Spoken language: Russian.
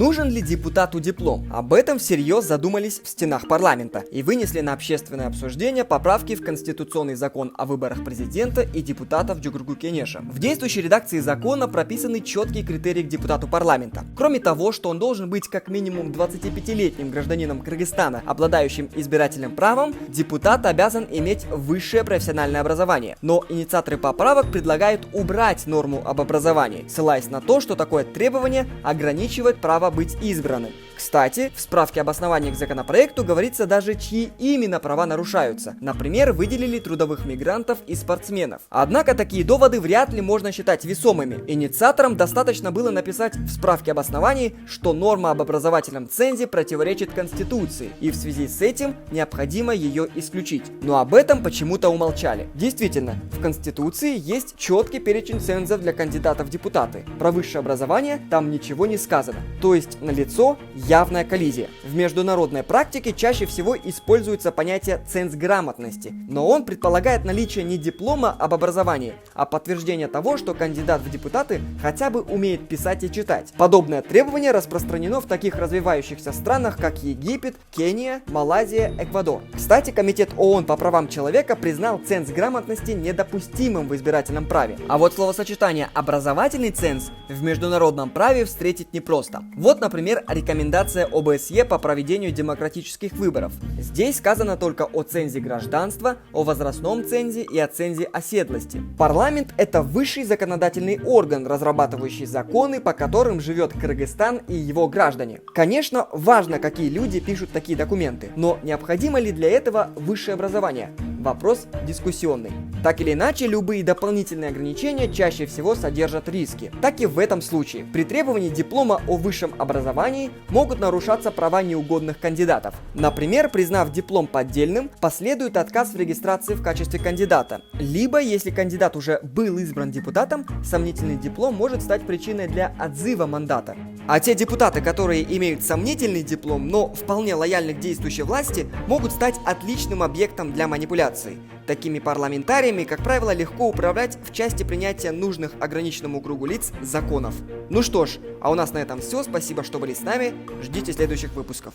Нужен ли депутату диплом? Об этом всерьез задумались в стенах парламента и вынесли на общественное обсуждение поправки в Конституционный закон о выборах президента и депутатов Джугургу-Кенеша. В действующей редакции закона прописаны четкие критерии к депутату парламента. Кроме того, что он должен быть как минимум 25-летним гражданином Кыргызстана, обладающим избирательным правом, депутат обязан иметь высшее профессиональное образование. Но инициаторы поправок предлагают убрать норму об образовании, ссылаясь на то, что такое требование ограничивает право быть избранным. Кстати, в справке об основании к законопроекту говорится даже, чьи именно права нарушаются. Например, выделили трудовых мигрантов и спортсменов. Однако такие доводы вряд ли можно считать весомыми. Инициаторам достаточно было написать в справке об основании, что норма об образовательном цензе противоречит Конституции, и в связи с этим необходимо ее исключить. Но об этом почему-то умолчали. Действительно, в Конституции есть четкий перечень цензов для кандидатов в депутаты. Про высшее образование там ничего не сказано. То есть налицо явная коллизия. В международной практике чаще всего используется понятие ценз грамотности, но он предполагает наличие не диплома об образовании, а подтверждение того, что кандидат в депутаты хотя бы умеет писать и читать. Подобное требование распространено в таких развивающихся странах, как Египет, Кения, Малайзия, Эквадор. Кстати, Комитет ООН по правам человека признал ценз грамотности недопустимым в избирательном праве. А вот словосочетание «образовательный ценз» в международном праве встретить непросто. Вот, например, рекомендация ОБСЕ по проведению демократических выборов. Здесь сказано только о цензе гражданства, о возрастном цензе и о цензе оседлости. Парламент – это высший законодательный орган, разрабатывающий законы, по которым живет Кыргызстан и его граждане. Конечно, важно, какие люди пишут такие документы, но необходимо ли для этого высшее образование? Вопрос дискуссионный. Так или иначе, любые дополнительные ограничения чаще всего содержат риски. Так и в этом случае. При требовании диплома о высшем образовании могут нарушаться права неугодных кандидатов. Например, признав диплом поддельным, последует отказ в регистрации в качестве кандидата. Либо, если кандидат уже был избран депутатом, сомнительный диплом может стать причиной для отзыва мандата. А те депутаты, которые имеют сомнительный диплом, но вполне лояльны к действующей власти, могут стать отличным объектом для манипуляций. Такими парламентариями, как правило, легко управлять в части принятия нужных ограниченному кругу лиц законов. Ну что ж, а у нас на этом все. Спасибо, что были с нами. Ждите следующих выпусков.